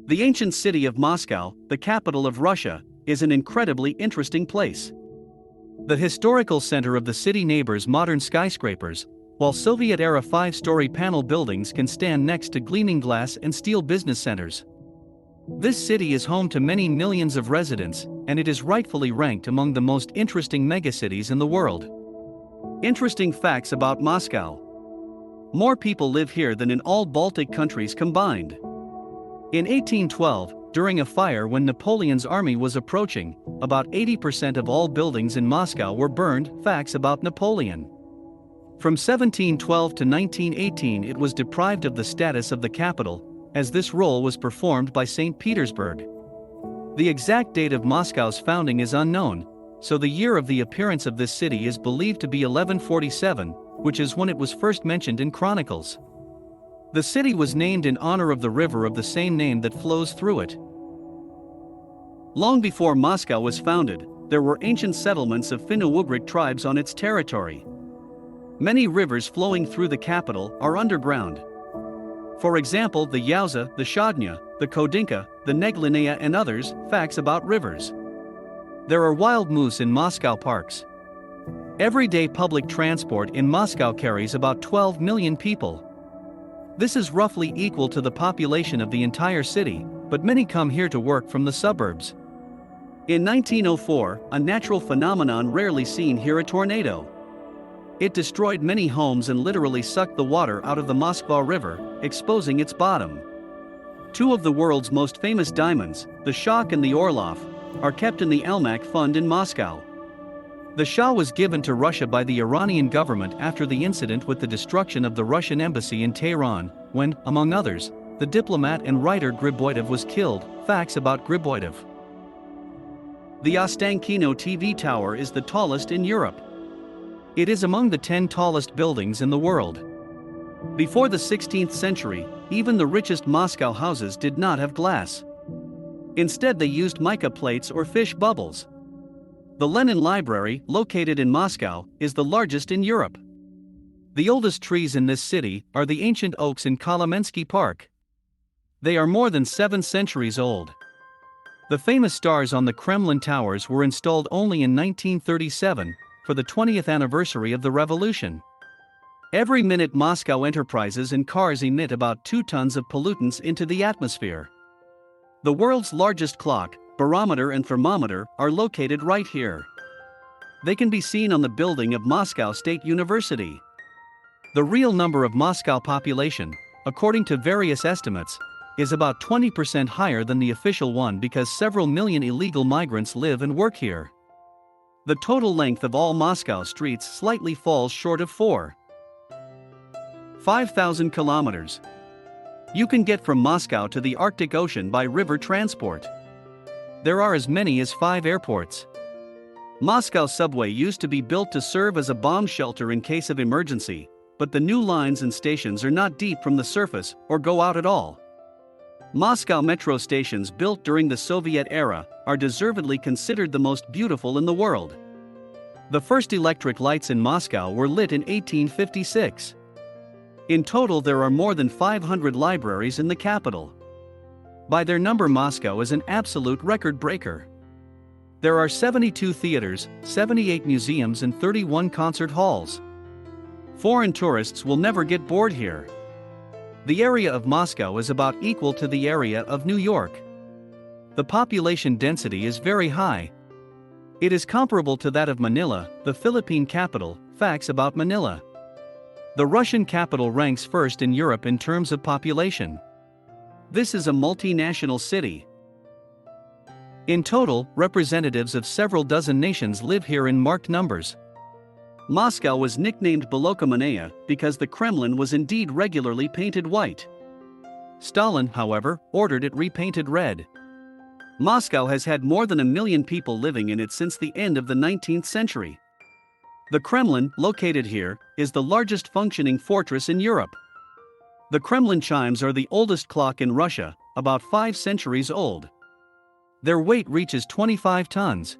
The ancient city of Moscow, the capital of Russia, is an incredibly interesting place. The historical center of the city neighbors modern skyscrapers, while Soviet-era five-story panel buildings can stand next to gleaming glass and steel business centers. This city is home to many millions of residents, and it is rightfully ranked among the most interesting megacities in the world. Interesting facts about Moscow. More people live here than in all Baltic countries combined. In 1812, during a fire when Napoleon's army was approaching, about 80% of all buildings in Moscow were burned. Facts about Napoleon. From 1712 to 1918 it was deprived of the status of the capital, as this role was performed by St. Petersburg. The exact date of Moscow's founding is unknown, so the year of the appearance of this city is believed to be 1147, which is when it was first mentioned in chronicles. The city was named in honor of the river of the same name that flows through it. Long before Moscow was founded, there were ancient settlements of Finno-Ugric tribes on its territory. Many rivers flowing through the capital are underground. For example, the Yauza, the Shodnya, the Kodinka, the Neglinaya and others. Facts about rivers. There are wild moose in Moscow parks. Everyday public transport in Moscow carries about 12 million people. This is roughly equal to the population of the entire city, but many come here to work from the suburbs. In 1904, a natural phenomenon rarely seen here, a tornado. It destroyed many homes and literally sucked the water out of the Moskva River, exposing its bottom. Two of the world's most famous diamonds, the Shak and the Orlov, are kept in the Almak Fund in Moscow. The Shah was given to Russia by the Iranian government after the incident with the destruction of the Russian embassy in Tehran, when, among others, the diplomat and writer Griboyedov was killed. Facts about Griboyedov. The Ostankino TV tower is the tallest in Europe. It is among the 10 tallest buildings in the world. Before the 16th century, even the richest Moscow houses did not have glass. Instead they used mica plates or fish bubbles. The Lenin Library, located in Moscow, is the largest in Europe. The oldest trees in this city are the ancient oaks in Kolomensky Park. They are more than 7 centuries old. The famous stars on the Kremlin towers were installed only in 1937, for the 20th anniversary of the revolution. Every minute Moscow enterprises and cars emit about 2 tons of pollutants into the atmosphere. The world's largest clock, barometer and thermometer are located right here. They can be seen on the building of Moscow State University. The real number of Moscow population, according to various estimates, is about 20% higher than the official one because several million illegal migrants live and work here. The total length of all Moscow streets slightly falls short of 5,000 kilometers. You can get from Moscow to the Arctic Ocean by river transport. There are as many as 5 airports. Moscow subway used to be built to serve as a bomb shelter in case of emergency, but the new lines and stations are not deep from the surface or go out at all. Moscow metro stations built during the Soviet era are deservedly considered the most beautiful in the world. The first electric lights in Moscow were lit in 1856. In total there are more than 500 libraries in the capital. By their number Moscow is an absolute record breaker. There are 72 theaters, 78 museums and 31 concert halls. Foreign tourists will never get bored here. The area of Moscow is about equal to the area of New York. The population density is very high. It is comparable to that of Manila, the Philippine capital. Facts about Manila. The Russian capital ranks first in Europe in terms of population. This is a multinational city. In total, representatives of several dozen nations live here in marked numbers. Moscow was nicknamed Bolokomonaya because the Kremlin was indeed regularly painted white. Stalin, however, ordered it repainted red. Moscow has had more than 1 million people living in it since the end of the 19th century. The Kremlin, located here, is the largest functioning fortress in Europe. The Kremlin chimes are the oldest clock in Russia, about 5 centuries old. Their weight reaches 25 tons.